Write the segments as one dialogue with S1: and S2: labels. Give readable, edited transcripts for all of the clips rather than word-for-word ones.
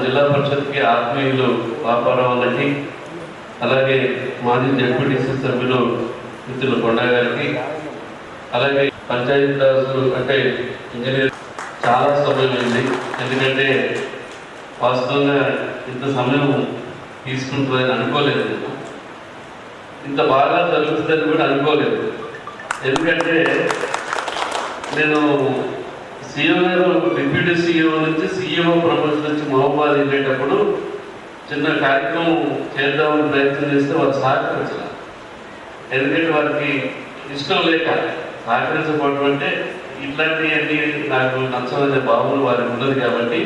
S1: జిల్లా పరిషత్కి ఆత్మీయులు పాపారావులకి, అలాగే మాజీ జడ్పీటీసీ సభ్యులు మిత్రులు కొండ గారికి, అలాగే పంచాయతీరాజు అంటే ఇంజనీర్ చాలా సమయం అయింది. ఎందుకంటే వాస్తవంగా ఇంత సమయం తీసుకుంటుందని అనుకోలేదు, ఇంత బాగా జరుగుతుందని కూడా అనుకోలేదు. ఎందుకంటే నేను సీఎం గారు డిప్యూటీ సీఎం నుంచి సీఎంఓ ప్రమోషన్ నుంచి మహబూబాద్ వెళ్ళేటప్పుడు చిన్న కార్యక్రమం చేద్దామని ప్రయత్నం చేస్తే వారు సహకరించారు. ఎందుకంటే వారికి ఇష్టం లేక సహకరించకపోవడం అంటే ఇట్లాంటివన్నీ నాకు నచ్చదనే భావన వారికి ఉన్నది కాబట్టి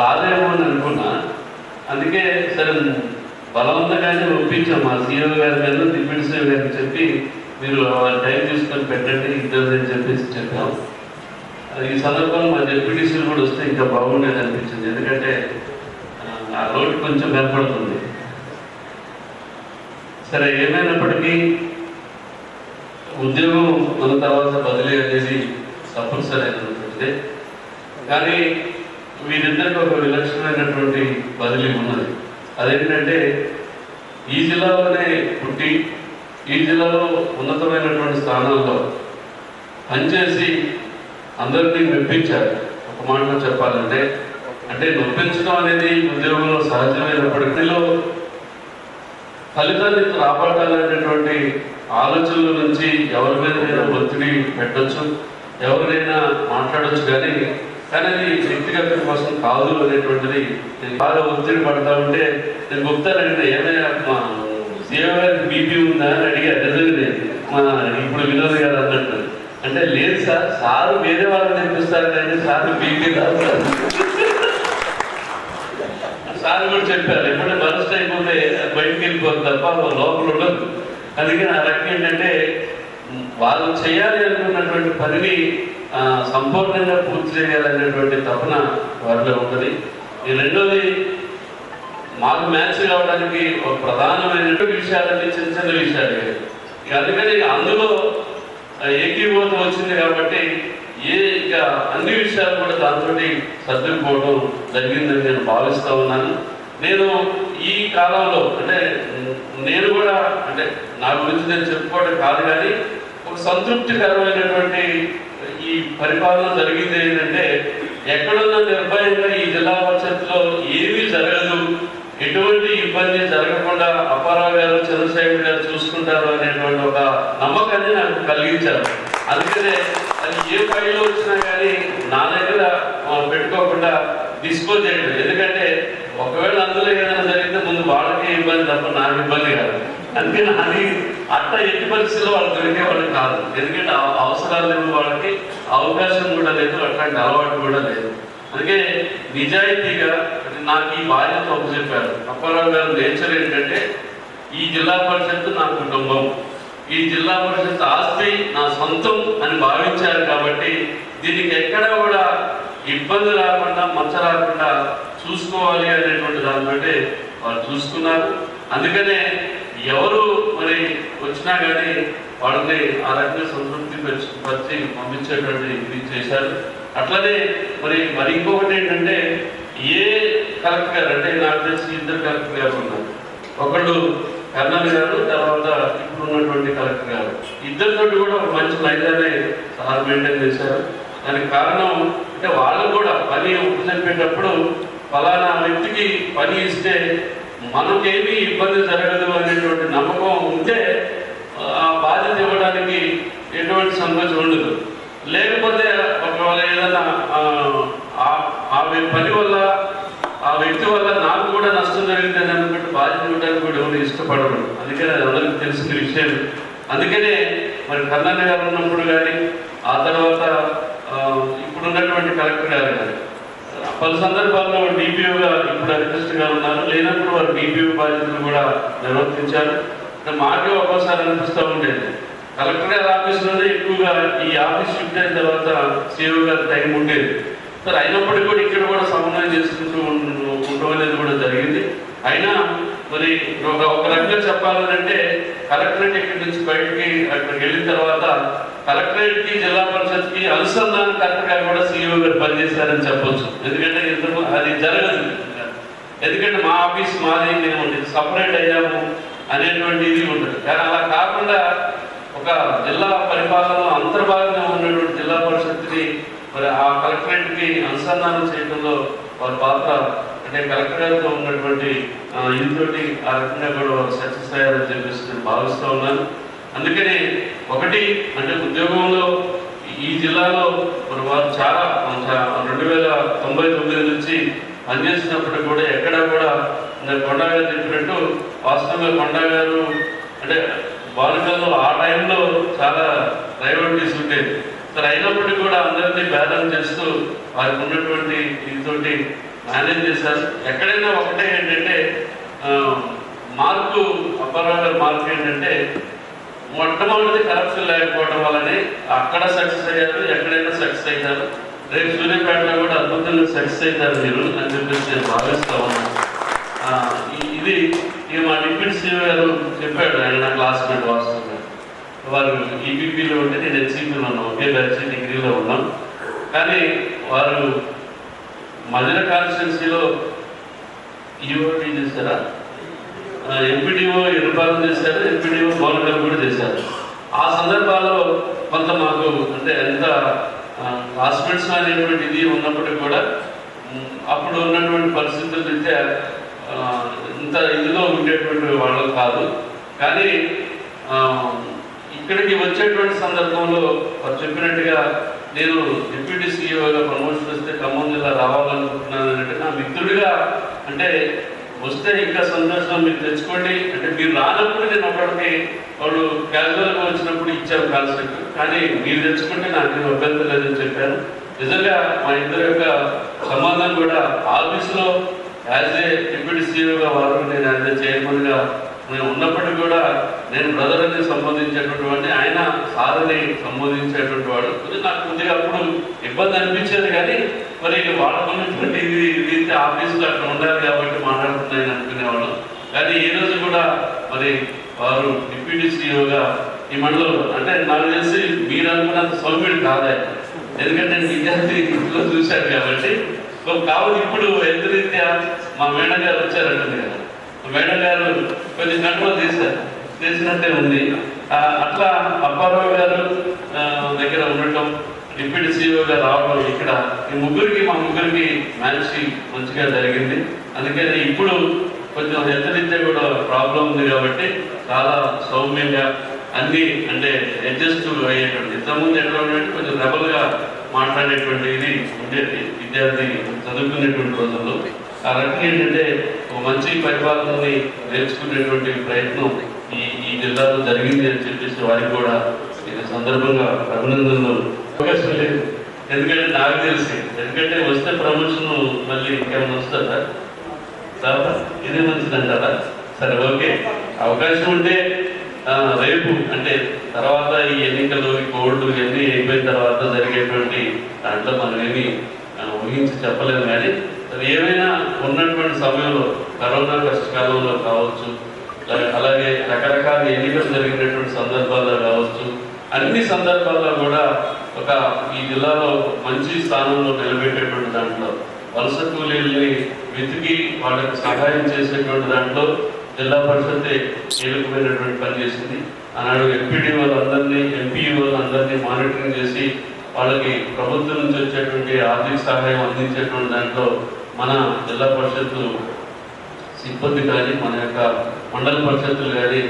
S1: రాదేమో అని అనుకున్నా. అందుకే సరే బలవంతంగానే ఒప్పించాం మా సీఎం గారి మీద డిప్యూటీ సీఎం గారికి చెప్పి మీరు టైం తీసుకొని పెట్టండి ఇద్దరు అని చెప్పేసి చెప్పాం. ఈ సందర్భంలో మా డిప్యూటీసీలు కూడా వస్తే ఇంకా బాగుండేది అనిపించింది. ఎందుకంటే ఆ రోడ్డు కొంచెం ఏర్పడుతుంది. సరే ఏమైనప్పటికీ ఉద్యోగం మన తర్వాత బదిలీ అనేది తప్పనిసరి అయినటువంటిదే. కానీ వీరిద్దరికి ఒక విలక్షణమైనటువంటి బదిలీ ఉన్నది. అదేంటంటే ఈ జిల్లాలోనే పుట్టి ఈ జిల్లాలో ఉన్నతమైనటువంటి స్థానాల్లో పనిచేసి అందరినీ మెప్పించారు. ఒక మాటలో చెప్పాలంటే అంటే నొప్పించడం అనేది ఉద్యోగంలో సహజమైనప్పటికీ ఫలితాన్ని రాబట్టాలనేటువంటి ఆలోచనల నుంచి ఎవరి మీదైనా ఒత్తిడి పెట్టచ్చు, ఎవరినైనా మాట్లాడచ్చు. కానీ అది వ్యక్తిగత కోసం కాదు అనేటువంటిది నేను బాగా ఒత్తిడి పడతా ఉంటే నేను గుప్తానంటే ఏమైనా మా సీఎం గారికి బీపీ ఉందా అని అడిగారు. నిజంగా మా ఇప్పుడు వినోద్ గారు అన్నట్టు అంటే లేదు సార్ వేరే వాళ్ళని తెప్పిస్తారు కానీ సార్ బీపీ రాదు సార్ కూడా చెప్పారు. ఎప్పుడైనా బరస్ట్ అయిపోతే బయటికి వెళ్ళిపోతుంది తప్ప లోపల ఉండదు. అందుకని ఆ రకం ఏంటంటే వాళ్ళు చేయాలి అనుకున్నటువంటి పనిని సంపూర్ణంగా పూర్తి చేయాలనేటువంటి తపన వారిలో ఉంటుంది. ఈ రెండోది మాకు మ్యాచ్ కావడానికి ఒక ప్రధానమైన విషయాలన్నీ చిన్న చిన్న విషయాలు. అందుకని అందులో ఏకీభూత వచ్చింది కాబట్టి ఇక అన్ని విషయాలు కూడా దాంతో సర్దుకుపోవడం జరిగిందని నేను భావిస్తూ ఉన్నాను. నేను ఈ కాలంలో అంటే నేను కూడా అంటే నా గురించి నేను చెప్పుకోవడం కాదు కానీ ఒక సంతృప్తికరమైనటువంటి ఈ పరిపాలన జరిగింది ఏంటంటే ఎక్కడున్నా నిర్భయంగా ఈ జిల్లా పరిషత్లో ఏమీ జరగదు, ఎటువంటి ఇబ్బంది జరగకుండా అప్పారావు గారు చంద్రశేఖర్ గారు చూసుకుంటారు అనేటువంటి ఒక నమ్మకాన్ని నాకు కలిగించారు. అందుకనే అది ఏ ఫైల్లో వచ్చినా కానీ నా దగ్గర పెట్టుకోకుండా డిస్పోజ్ చేయడం. ఎందుకంటే ఒకవేళ అందులో ఏదైనా జరిగితే ముందు వాళ్ళకే ఇబ్బంది తప్ప నాకు ఇబ్బంది కాదు. అందుకని అది అట్లా ఎట్టి పరిస్థితుల్లో వాళ్ళు దొరికేవాళ్ళు కాదు. ఎందుకంటే అవసరాలు లేవు, వాళ్ళకి అవకాశం కూడా లేదు, అట్లాంటి అలవాటు కూడా లేదు. అందుకే నిజాయితీగా నాకు ఈ బాధ్యత చెప్పారు అప్పారావు గారు. నేచర్ ఏంటంటే ఈ జిల్లా పరిషత్ నా కుటుంబం, ఈ జిల్లా పరిషత్ ఆస్తి నా సొంతం అని భావించారు కాబట్టి దీనికి ఎక్కడ కూడా ఇబ్బంది రాకుండా మచ్చ రాకుండా చూసుకోవాలి అనేటువంటి దానికంటే వాళ్ళు చూసుకున్నారు. అందుకనే ఎవరు మరి వచ్చినా కానీ వాళ్ళని ఆ రకంగా సంతృప్తి పరిచి పంపించేటువంటి ఇది చేశారు. అట్లనే మరి ఇంకొకటి ఏంటంటే ఏ కలెక్టర్ గారు అంటే నాకు తెలిసి ఇద్దరు కలెక్టర్ గారు ఉన్నారు. ఒకళ్ళు కర్నల్ గారు, తర్వాత ఇప్పుడు ఉన్నటువంటి కలెక్టర్ గారు. ఇద్దరితో కూడా ఒక మంచి లైన్గానే సార్ మెయింటైన్ చేశారు. దానికి కారణం అంటే వాళ్ళు కూడా పని ఉపజెప్పేటప్పుడు ఫలానా వ్యక్తికి పని ఇస్తే మనకేమీ ఇబ్బంది జరగదు అనేటువంటి నమ్మకం ఉంటే ఆ బాధ్యత ఇవ్వడానికి ఎటువంటి సంకోచం ఉండదు. లేకపోతే ఒకవేళ ఏదైనా ఆ పని వల్ల ఆ వ్యక్తి వల్ల నాకు కూడా నష్టం జరిగిందని అనుకుంటే బాధ్యత ఇవ్వడానికి కూడా ఎవరు ఇష్టపడరు. అందుకని అది అందరికీ తెలిసిన విషయం. అందుకనే మరి కన్నన్న గారు ఉన్నప్పుడు కానీ ఆ తర్వాత ఇప్పుడున్నటువంటి కలెక్టర్ గారు కానీ పలు సందర్భాల్లో డిపిఓగా ఇప్పుడు అడ్మినిస్ట్ గారు ఉన్నారు, లేనప్పుడు వారు డిపిఓ బాధ్యతలు కూడా నిర్వర్తించారు. మాకే ఒక్కోసారి అనిపిస్తూ ఉండేది కలెక్టర్ గారి ఆఫీసులోనే ఎక్కువగా ఈ ఆఫీస్ షిఫ్ట్ అయిన తర్వాత సీఓ గారి టైం ఉండేది. సరే అయినప్పటికీ కూడా ఇక్కడ కూడా సమన్వయం చేసుకుంటూ ఉండడం అనేది కూడా జరిగింది. అయినా మరి ఒక రకంగా చెప్పాలంటే కలెక్టరేట్ ఇక్కడి నుంచి బయటికి అక్కడికి వెళ్ళిన తర్వాత కలెక్టరేట్ కి జిల్లా పరిషత్ కి అనుసంధానకర్తగా కూడా సీఈఓ గారు పనిచేశారని చెప్పొచ్చు. ఎందుకంటే ఇంతకు అది జరగదు. ఎందుకంటే మా ఆఫీస్ మాది, మేము సపరేట్ అయ్యాము అనేటువంటి ఇది ఉంటుంది. కానీ అలా కాకుండా ఒక జిల్లా పరిపాలనలో అంతర్భాగంగా ఉన్నటువంటి జిల్లా పరిషత్ని మరి ఆ కలెక్టరేట్ కి అనుసంధానం చేయడంలో వారి పాత్ర అంటే కలెక్టర్ గారితో ఉన్నటువంటి ఇంతోటి ఆ రకంగా కూడా వారు సక్సెస్ అయ్యారని చెప్పేసి నేను భావిస్తూ ఉన్నాను. అందుకని ఒకటి అంటే ఉద్యోగంలో ఈ జిల్లాలో మరి వారు చాలా 2099 నుంచి పనిచేసినప్పుడు కూడా ఎక్కడా కూడా కొండా గారు చెప్పినట్టు వాస్తవంగా కొండా గారు అంటే బాలికల్లో ఆ టైంలో చాలా రైవల్టీస్ ఉండేది. సరే అయినప్పటికీ కూడా అందరినీ బ్యాలెన్స్ చేస్తూ వారికి ఉన్నటువంటి దీంతోటి మేనేజ్ చేశారు. ఎక్కడైనా ఒకటే ఏంటంటే మార్కు అప్పారావు గారి మార్కు ఏంటంటే మొట్టమొదటి కరప్షన్ లేకపోవడం వల్లనే అక్కడ సక్సెస్ అయ్యారు, ఎక్కడైనా సక్సెస్ అయ్యారు. రేపు సూర్యాపేటలో కూడా అద్భుతంగా సక్సెస్ అవుతారు మీరు అని చెప్పేసి నేను భావిస్తా ఉన్నాను. ఇది మా డిప్యూటీ సీఓ గారు చెప్పాడు, ఆయన నా క్లాస్మేట్ వాస్తవంగా. వారు ఈబీపీలో ఉంటే నేను హెచ్ఈపీలో ఉన్నాను, ఒకే బ్యాచ్ డిగ్రీలో ఉన్నాం. కానీ వారు మధ్య కాన్స్టిట్యున్సీలో ఈఓటీ చేశారా, ఎంపీడీఓ ఎరుపాలన చేశారు, ఎంపీడీఓ గవర్నర్ కూడా చేశారు. ఆ సందర్భాల్లో కొంత మాకు అంటే ఎంత హాస్పిటల్స్ అనేటువంటి ఇది ఉన్నప్పటికీ కూడా అప్పుడు ఉన్నటువంటి పరిస్థితుల రీత్యా ఇంత ఇదిలో ఉండేటువంటి వాళ్ళు కాదు. కానీ ఇక్కడికి వచ్చేటువంటి సందర్భంలో వారు చెప్పినట్టుగా నేను డిప్యూటీ సీఈఓగా ప్రమోషన్ వస్తే ఖమ్మం జిల్లా రావాలనుకుంటున్నాను అంటే నా మిత్రుడిగా అంటే వస్తే ఇంకా సంతోషం, మీరు తెచ్చుకోండి అంటే మీరు రానప్పుడు నేను ఒకరికి వాళ్ళు క్యాజువల్గా వచ్చినప్పుడు ఇచ్చాను కాన్సెప్ట్, కానీ మీరు తెచ్చుకుంటే నాకు అభ్యంతరం లేదని చెప్పాను. నిజంగా మా ఇద్దరి యొక్క సంబంధం కూడా ఆఫీసులో యాజ్ ఏ డిప్యూటీ సీఈఓగా వారు, నేను యాజ్ ఏ చైర్మన్గా నేను ఉన్నప్పటికీ కూడా నేను బ్రదర్ని సంబోధించేటటువంటి ఆయన సార్ని సంబోధించేటువంటి వాడు. నాకు కొద్దిగా అప్పుడు ఇబ్బంది అనిపించేది, కానీ మరి వాళ్ళకున్నటువంటి ఇది ఆఫీసులో అక్కడ ఉండాలి కాబట్టి మాట్లాడుతున్నాయని అనుకునేవాడు. కానీ ఈ రోజు కూడా మరి వారు డిప్యూటీ సీఈఓగా ఈ మండలంలో అంటే నాకు తెలిసి మీరు అనుకున్నంత సౌమ్యుడు కాదా, ఎందుకంటే విద్యార్థి ఇంట్లో చూశారు కాబట్టి. కాబట్టి ఇప్పుడు ఎంత రీత్యా మా మేడం గారు వచ్చారంటుంది కదా, మేడం గారు కొంచెం కంట్రోల్ చేసినట్టే ఉంది. అట్లా అప్పారావు గారు దగ్గర ఉండటం, డిప్యూటీ సీఈఓగా రావడం, ఇక్కడ ఈ మా ముగ్గురికి మ్యాచ్ మంచిగా జరిగింది. అందుకని ఇప్పుడు కొంచెం హెల్త్ రీత్యా కూడా ప్రాబ్లం ఉంది కాబట్టి చాలా సౌమ్యంగా అన్ని అంటే అడ్జస్ట్ అయ్యేటువంటి, ఇంతకుముందు ఎట్లా ఉండేది కొంచెం రెబల్గా మాట్లాడేటువంటి ఇది ఉండేది విద్యార్థి చదువుకునేటువంటి రోజుల్లో. ఆ రకంగా ఏంటంటే ఒక మంచి పరిపాలనని నేర్చుకునేటువంటి ప్రయత్నం ఈ జిల్లాలో జరిగింది అని చెప్పేసి వారికి కూడా ఇది సందర్భంగా అభినందనలు. అవకాశం లేదు, ఎందుకంటే నాకు తెలిసి ఎందుకంటే వస్తే ప్రమోషన్ మళ్ళీ ఇంకేమైనా వస్తుందా సార్, ఇదే మంచిది అంటారా? సరే ఓకే, అవకాశం ఉంటే రేపు అంటే తర్వాత ఈ ఎన్నికలు ఈ కోర్టు ఇవన్నీ అయిపోయిన తర్వాత జరిగేటువంటి దాంట్లో మనం ఏమి ఊహించి చెప్పలేము. కానీ ఏమైనా ఉన్నటువంటి సమయంలో కరోనా కష్టకాలంలో కావచ్చు, అలాగే రకరకాల ఎన్నికలు జరిగినటువంటి సందర్భాల్లో కావచ్చు, అన్ని సందర్భాల్లో కూడా ఒక ఈ జిల్లాలో మంచి స్థానంలో నిలబెట్టేటువంటి దాంట్లో వలస కూలీల్ని వెతికి వాళ్ళకి సహాయం చేసేటువంటి దాంట్లో జిల్లా పరిషత్ కీలకమైనటువంటి పని చేసింది. ఆనాడు ఎంపీడీ వాళ్ళందరినీ, ఎంపీ వాళ్ళందరినీ మానిటరింగ్ చేసి వాళ్ళకి ప్రభుత్వం నుంచి వచ్చేటువంటి ఆర్థిక సహాయం అందించేటువంటి దాంట్లో మన జిల్లా పరిషత్తు సిబ్బంది కానీ మన యొక్క మండల పరిషత్తులు కానీ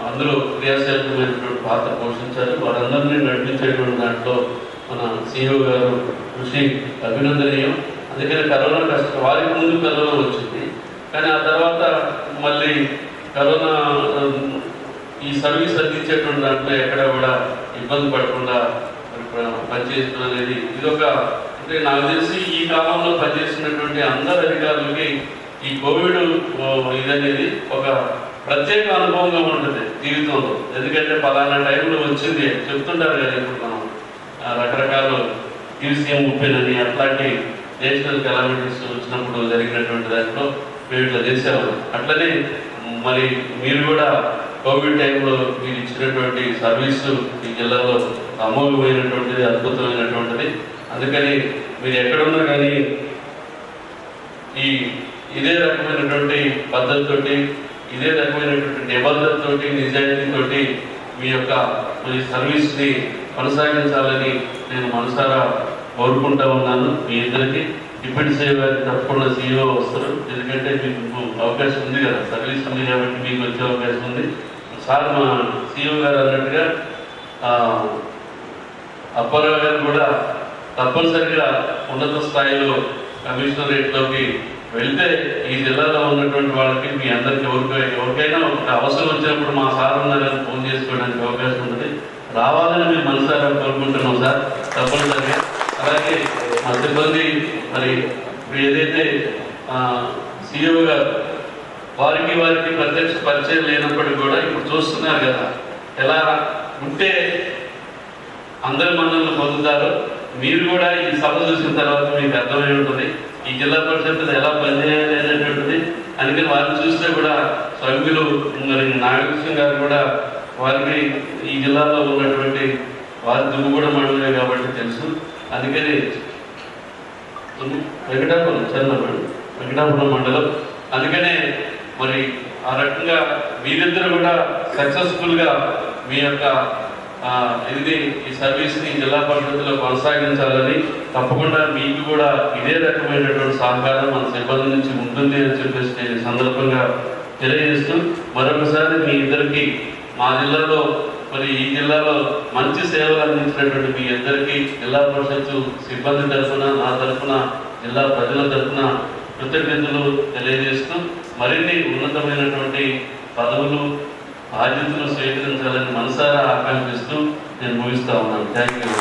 S1: అందులో క్రియాశీలకమైనటువంటి పాత్ర పోషించారు. వారందరినీ నడిపించేటువంటి దాంట్లో మన సీఈఓ గారు కృషి అభినందనీయం. అందుకని కరోనా కష్టం, వారికి ముందు కరోనా వచ్చింది, కానీ ఆ తర్వాత మళ్ళీ కరోనా ఈ సర్వీస్ అందించేటువంటి దాంట్లో ఎక్కడ కూడా ఇబ్బంది పడకుండా పనిచేయడం అనేది ఇదొక అంటే నాకు తెలిసి ఈ కాలంలో పనిచేసినటువంటి అందరు అధికారులకి ఈ కోవిడ్ ఇదనేది ఒక ప్రత్యేక అనుభవంగా ఉంటుంది జీవితంలో. ఎందుకంటే పలానా టైంలో వచ్చింది చెప్తుంటారు కదా, ఇప్పుడు మనం రకరకాల యూసీఎం ముప్పేనని అట్లాంటి నేషనల్ కెలామిటీస్ వచ్చినప్పుడు జరిగినటువంటి దాంట్లో మేము ఇట్లా చేసాము. అట్లనే మరి మీరు కూడా కోవిడ్ టైంలో మీరు ఇచ్చినటువంటి సర్వీసు ఈ జిల్లాలో అమోఘమైనటువంటిది, అద్భుతమైనటువంటిది. అందుకని మీరు ఎక్కడున్నా కానీ ఇదే రకమైనటువంటి పద్ధతితోటి, ఇదే రకమైనటువంటి నిబంధనతోటి, నిజాయితీతోటి మీ యొక్క సర్వీస్ని కొనసాగించాలని నేను మనసారా కోరుకుంటా ఉన్నాను. మీ ఇద్దరికి డిప్యూటీ సీఓ గారికి తప్పకుండా సీఈఓ వస్తారు. ఎందుకంటే మీకు అవకాశం ఉంది కదా, సర్వీస్ ఉంది కాబట్టి మీకు వచ్చే అవకాశం ఉంది. సార్ మా సీఈఓ గారు అన్నట్టుగా అప్పారావు గారు కూడా తప్పనిసరిగా ఉన్నత స్థాయిలో కమిషనరేట్లోకి వెళ్తే ఈ జిల్లాలో ఉన్నటువంటి వాళ్ళకి, మీ అందరికి ఎవరికైనా ఒక అవసరం వచ్చినప్పుడు మా సార్ ఉన్నారని ఫోన్ చేసుకోవడానికి అవకాశం ఉంటుంది. రావాలని మేము మనసారా కోరుకుంటున్నాం సార్, తప్పనిసరిగా. అలాగే మా సిబ్బంది మరి ఏదైతే సీఈఓ గారు వారికి ప్రత్యక్ష పరిచయం లేనప్పటికీ కూడా ఇప్పుడు చూస్తున్నారు కదా, ఎలా ఉంటే అందరి మనల్ని పొందుతారో మీరు కూడా ఈ సభ చూసిన తర్వాత మీకు అర్థమై ఉంటుంది ఈ జిల్లా పరిషత్తులు ఎలా పనిచేయాలి అనేటువంటిది. అందుకని వారిని చూస్తే కూడా సభ్యులు మరి నాగకృష్ణ గారు కూడా వారికి ఈ జిల్లాలో ఉన్నటువంటి వారి దుమ్ముగూడ మండలమే కాబట్టి తెలుసు. అందుకని వెంకటాపురం మండలం. అందుకనే మరి ఆ రకంగా మీరిద్దరు కూడా సక్సెస్ఫుల్గా మీ యొక్క ఈ సర్వీస్ని జిల్లా పరిషత్తులో కొనసాగించాలని, తప్పకుండా మీకు కూడా ఇదే రకమైనటువంటి సహకారం మన సిబ్బంది నుంచి ఉంటుంది అని చెప్పేసి నేను సందర్భంగా తెలియజేస్తూ, మరొకసారి మీ ఇద్దరికి మా జిల్లాలో మరి ఈ జిల్లాలో మంచి సేవలు అందించినటువంటి మీ ఇద్దరికి జిల్లా పరిషత్తు సిబ్బంది తరఫున, నా తరఫున, జిల్లా ప్రజల తరఫున కృతజ్ఞతలు తెలియజేస్తూ మరిన్ని ఉన్నతమైనటువంటి పదవులు, బాధ్యతలు స్వీకరించాలని మనసారా ఆకాంక్షిస్తూ నేను ముగిస్తా ఉన్నాను. Thank you.